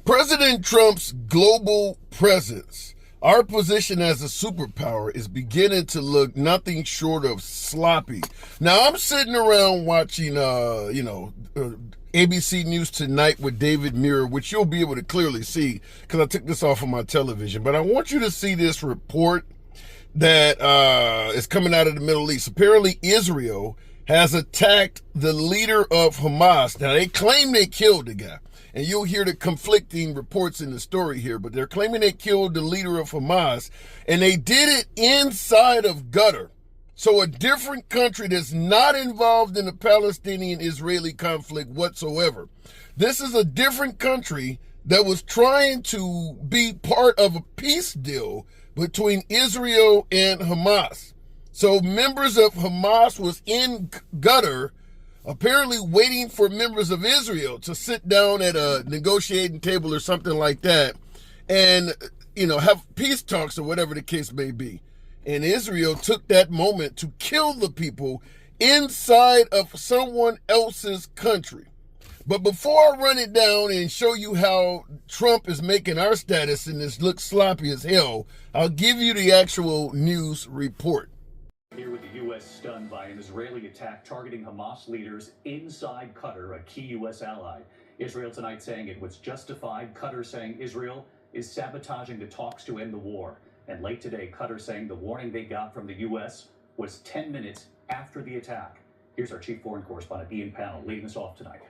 President Trump's global presence, our position as a superpower, is beginning to look nothing short of sloppy. Now, I'm sitting around watching, ABC News Tonight with David Muir, which you'll be able to clearly see because I took this off of my television. But I want you to see this report that is coming out of the Middle East. Apparently, Israel has attacked the leader of Hamas. Now, they claim they killed the guy. And you'll hear the conflicting reports in the story here, but they're claiming they killed the leader of Hamas, and they did it inside of Qatar. So a different country that's not involved in the Palestinian-Israeli conflict whatsoever. This is a different country that was trying to be part of a peace deal between Israel and Hamas. So members of Hamas was in Qatar, apparently waiting for members of Israel to sit down at a negotiating table or something like that and, have peace talks or whatever the case may be. And Israel took that moment to kill the people inside of someone else's country. But before I run it down and show you how Trump is making our status in this look sloppy as hell, I'll give you the actual news report. Here with the U.S. stunned by an Israeli attack targeting Hamas leaders inside Qatar, a key U.S. ally. Israel tonight saying it was justified. Qatar saying Israel is sabotaging the talks to end the war. And late today, Qatar saying the warning they got from the U.S. was 10 minutes after the attack. Here's our chief foreign correspondent, Ian Pannell, leading us off tonight.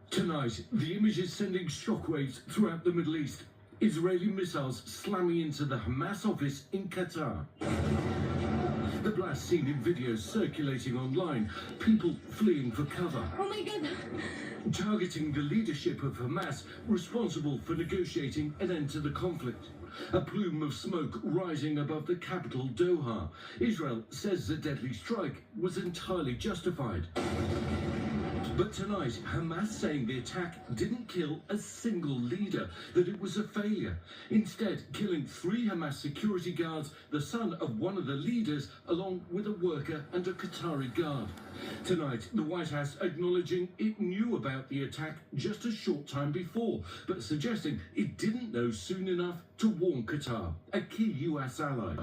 Tonight, the image is sending shockwaves throughout the Middle East. Israeli missiles slamming into the Hamas office in Qatar. The blast seen in videos circulating online, people fleeing for cover. Oh my God. Targeting the leadership of Hamas, responsible for negotiating an end to the conflict. A plume of smoke rising above the capital, Doha. Israel says the deadly strike was entirely justified. But tonight, Hamas saying the attack didn't kill a single leader, that it was a failure. Instead, killing 3 Hamas security guards, the son of one of the leaders, along with a worker and a Qatari guard. Tonight, the White House acknowledging it knew about the attack just a short time before, but suggesting it didn't know soon enough to warn Qatar, a key US ally.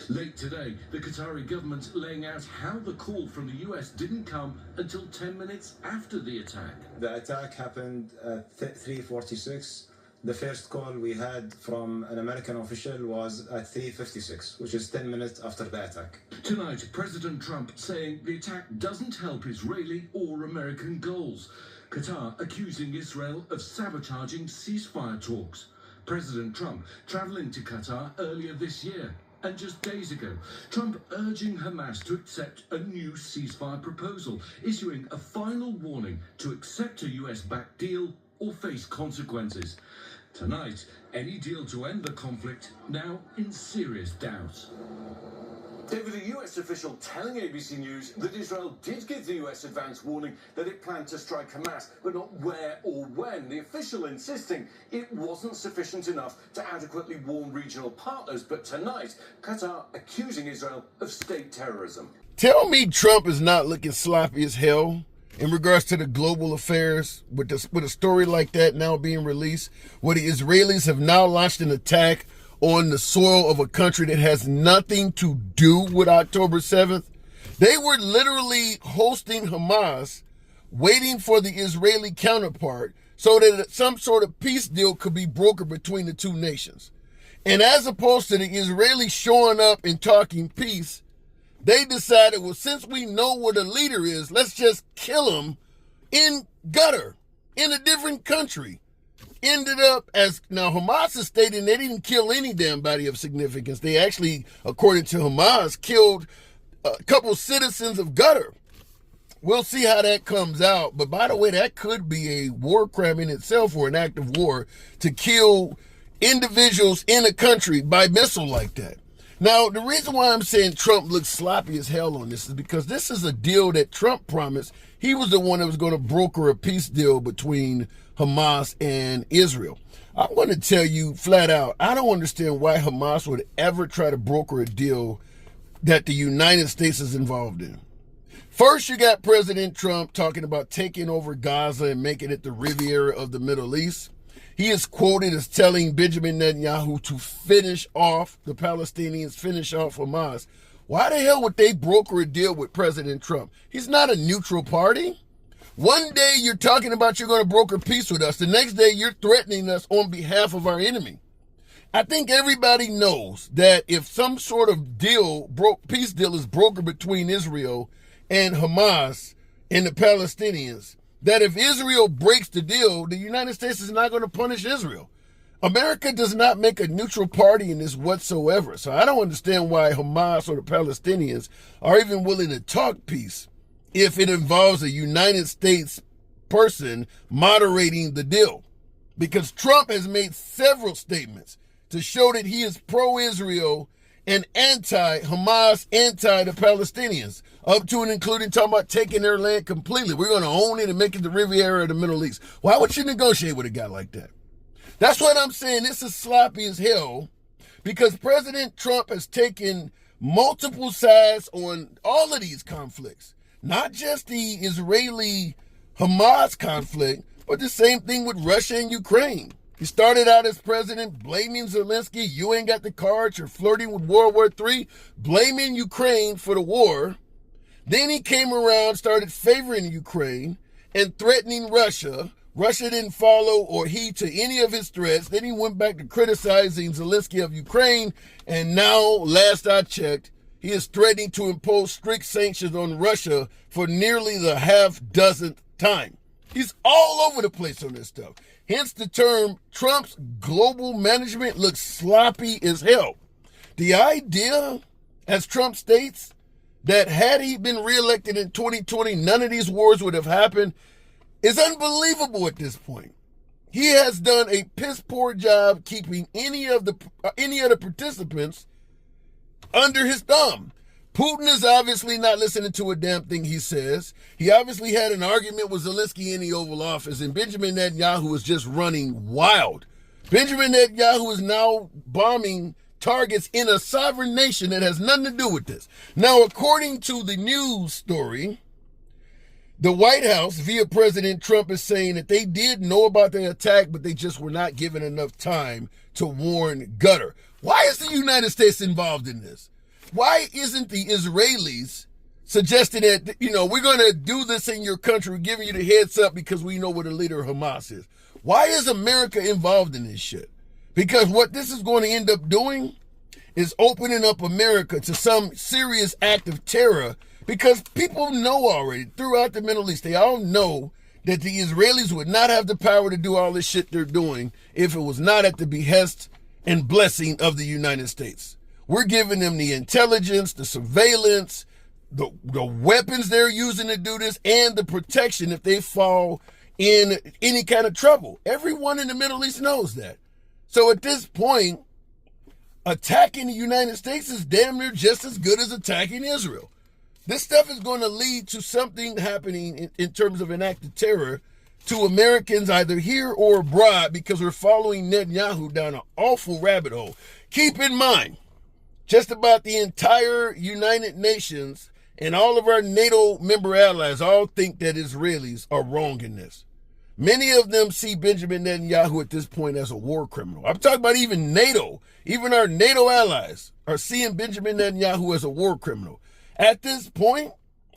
Late today, the Qatari government laying out how the call from the US didn't come until 10 minutes after the attack. The attack happened at 3:46. The first call we had from an American official was at 3:56, which is 10 minutes after the attack. Tonight, President Trump saying the attack doesn't help Israeli or American goals. Qatar accusing Israel of sabotaging ceasefire talks. President Trump traveling to Qatar earlier this year. And just days ago, Trump urging Hamas to accept a new ceasefire proposal, issuing a final warning to accept a US-backed deal or face consequences. Tonight, any deal to end the conflict now in serious doubt. David, a US official telling ABC News that Israel did give the US advance warning that it planned to strike Hamas, but not where or when. The official insisting it wasn't sufficient enough to adequately warn regional partners. But tonight, Qatar accusing Israel of state terrorism. Tell me Trump is not looking sloppy as hell in regards to the global affairs with a story like that now being released, where the Israelis have now launched an attack on the soil of a country that has nothing to do with October 7th. They were literally hosting Hamas, waiting for the Israeli counterpart so that some sort of peace deal could be brokered between the two nations. And as opposed to the Israelis showing up and talking peace, they decided, well, since we know where the leader is, let's just kill him in Qatar, in a different country. Ended up as, now Hamas is stating they didn't kill any damn body of significance. They actually, according to Hamas, killed a couple citizens of Qatar. We'll see how that comes out. But by the way, that could be a war crime in itself, or an act of war, to kill individuals in a country by missile like that. Now, the reason why I'm saying Trump looks sloppy as hell on this is because this is a deal that Trump promised. He was the one that was going to broker a peace deal between Hamas and Israel. I'm going to tell you flat out, I don't understand why Hamas would ever try to broker a deal that the United States is involved in. First, you got President Trump talking about taking over Gaza and making it the Riviera of the Middle East. He is quoted as telling Benjamin Netanyahu to finish off the Palestinians, finish off Hamas. Why the hell would they broker a deal with President Trump? He's not a neutral party. One day you're talking about you're going to broker peace with us. The next day you're threatening us on behalf of our enemy. I think everybody knows that if some sort of peace deal is brokered between Israel and Hamas and the Palestinians, that if Israel breaks the deal, the United States is not going to punish Israel. America does not make a neutral party in this whatsoever. So I don't understand why Hamas or the Palestinians are even willing to talk peace if it involves a United States person moderating the deal. Because Trump has made several statements to show that he is pro-Israel and anti-Hamas, anti-the Palestinians, up to and including talking about taking their land completely. We're going to own it and make it the Riviera of the Middle East. Why would you negotiate with a guy like that? That's what I'm saying. This is sloppy as hell because President Trump has taken multiple sides on all of these conflicts. Not just the Israeli-Hamas conflict, but the same thing with Russia and Ukraine. He started out as president blaming Zelensky. You ain't got the cards. You're flirting with World War III, blaming Ukraine for the war. Then he came around, started favoring Ukraine and threatening Russia. Russia didn't follow or heed to any of his threats. Then he went back to criticizing Zelensky of Ukraine. And now, last I checked, he is threatening to impose strict sanctions on Russia for nearly the half-dozenth time. He's all over the place on this stuff. Hence the term Trump's global management looks sloppy as hell. The idea, as Trump states, that had he been reelected in 2020, none of these wars would have happened is unbelievable at this point. He has done a piss poor job keeping any of the participants under his thumb. Putin is obviously not listening to a damn thing he says. He obviously had an argument with Zelensky in the Oval Office, and Benjamin Netanyahu is just running wild. Benjamin Netanyahu is now bombing targets in a sovereign nation that has nothing to do with this. Now, according to the news story, the White House, via President Trump, is saying that they did know about the attack, but they just were not given enough time to warn Qatar. Why is the United States involved in this? Why isn't the Israelis suggesting that, we're going to do this in your country, we're giving you the heads up because we know what the leader of Hamas is? Why is America involved in this shit? Because what this is going to end up doing is opening up America to some serious act of terror, because people know already throughout the Middle East, they all know that the Israelis would not have the power to do all this shit they're doing if it was not at the behest and blessing of the United States. We're giving them the intelligence, the surveillance, the weapons they're using to do this, and the protection if they fall in any kind of trouble. Everyone in the Middle East knows that. So at this point, attacking the United States is damn near just as good as attacking Israel. This stuff is going to lead to something happening in terms of an act of terror to Americans either here or abroad, because we're following Netanyahu down an awful rabbit hole. Keep in mind, just about the entire United Nations and all of our NATO member allies all think that Israelis are wrong in this. Many of them see Benjamin Netanyahu at this point as a war criminal. I'm talking about even NATO. Even our NATO allies are seeing Benjamin Netanyahu as a war criminal. At this point,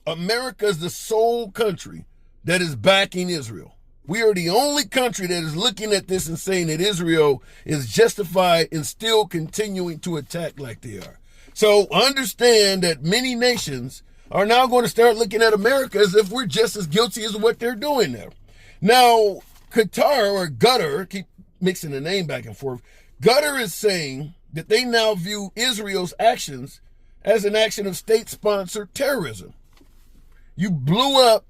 America is the sole country that is backing Israel. We are the only country that is looking at this and saying that Israel is justified in still continuing to attack like they are. So understand that many nations are now going to start looking at America as if we're just as guilty as what they're doing there. Now, Qatar or Qatar, keep mixing the name back and forth, Qatar is saying that they now view Israel's actions as an action of state-sponsored terrorism. You blew up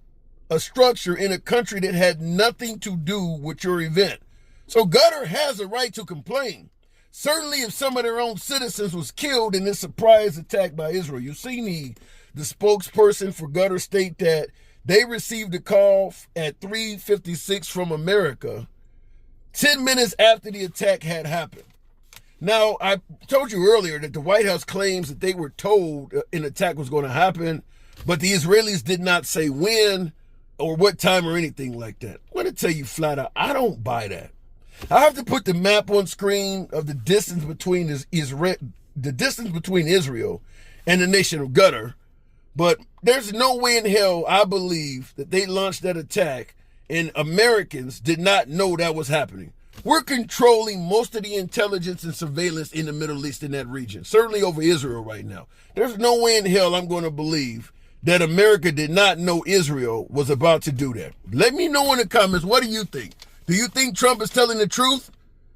a structure in a country that had nothing to do with your event. So Qatar has a right to complain. Certainly if some of their own citizens was killed in this surprise attack by Israel. You've seen the spokesperson for Qatar state that they received a call at 3:56 from America 10 minutes after the attack had happened. Now, I told you earlier that the White House claims that they were told an attack was going to happen, but the Israelis did not say when or what time or anything like that. I'm going to tell you flat out, I don't buy that. I have to put the map on screen of the distance between Israel and the nation of Qatar. But there's no way in hell I believe that they launched that attack and Americans did not know that was happening. We're controlling most of the intelligence and surveillance in the Middle East in that region, certainly over Israel right now. There's no way in hell I'm going to believe that America did not know Israel was about to do that. Let me know in the comments, what do you think? Do you think Trump is telling the truth?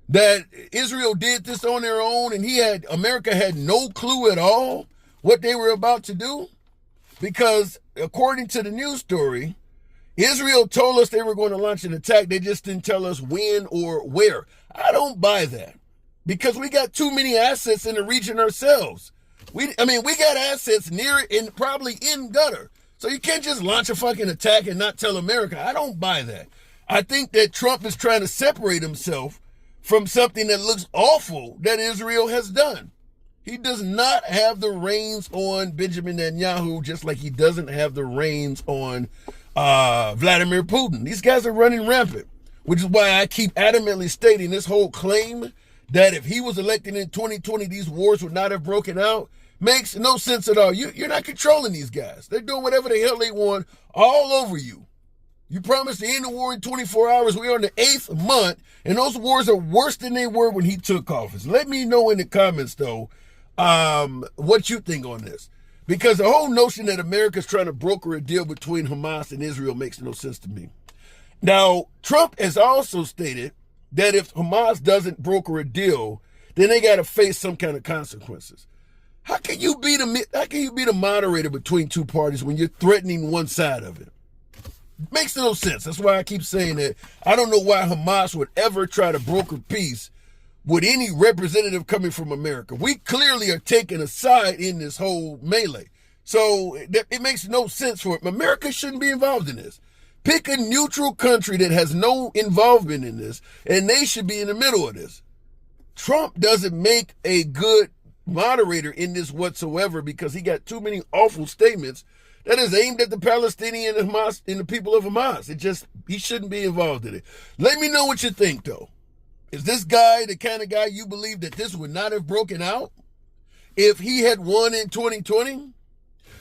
That Israel did this on their own and America had no clue at all what they were about to do? Because according to the news story, Israel told us they were going to launch an attack. They just didn't tell us when or where. I don't buy that because we got too many assets in the region ourselves. We got assets near and probably in Qatar. So you can't just launch a fucking attack and not tell America. I don't buy that. I think that Trump is trying to separate himself from something that looks awful that Israel has done. He does not have the reins on Benjamin Netanyahu, just like he doesn't have the reins on Vladimir Putin. These guys are running rampant, which is why I keep adamantly stating this whole claim that if he was elected in 2020, these wars would not have broken out, makes no sense at all. You're not controlling these guys. They're doing whatever the hell they want all over you. You promised to end the war in 24 hours. We're on the 8th month, and those wars are worse than they were when he took office. Let me know in the comments, though, what you think on this. Because the whole notion that America's trying to broker a deal between Hamas and Israel makes no sense to me. Now, Trump has also stated that if Hamas doesn't broker a deal, then they got to face some kind of consequences. How can you be the moderator between two parties when you're threatening one side of it? Makes no sense. That's why I keep saying that I don't know why Hamas would ever try to broker peace with any representative coming from America. We clearly are taking a side in this whole melee. So it makes no sense for it. America shouldn't be involved in this. Pick a neutral country that has no involvement in this, and they should be in the middle of this. Trump doesn't make a good moderator in this whatsoever because he got too many awful statements that is aimed at the Palestinian and Hamas and the people of Hamas. He shouldn't be involved in it. Let me know what you think, though. Is this guy the kind of guy you believe that this would not have broken out if he had won in 2020?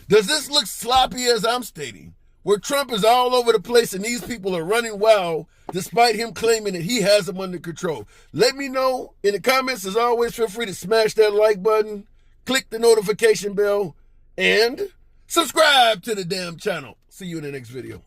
Does this look sloppy as I'm stating, where Trump is all over the place and these people are running wild despite him claiming that he has them under control? Let me know in the comments. As always, feel free to smash that like button, click the notification bell, and subscribe to the damn channel. See you in the next video.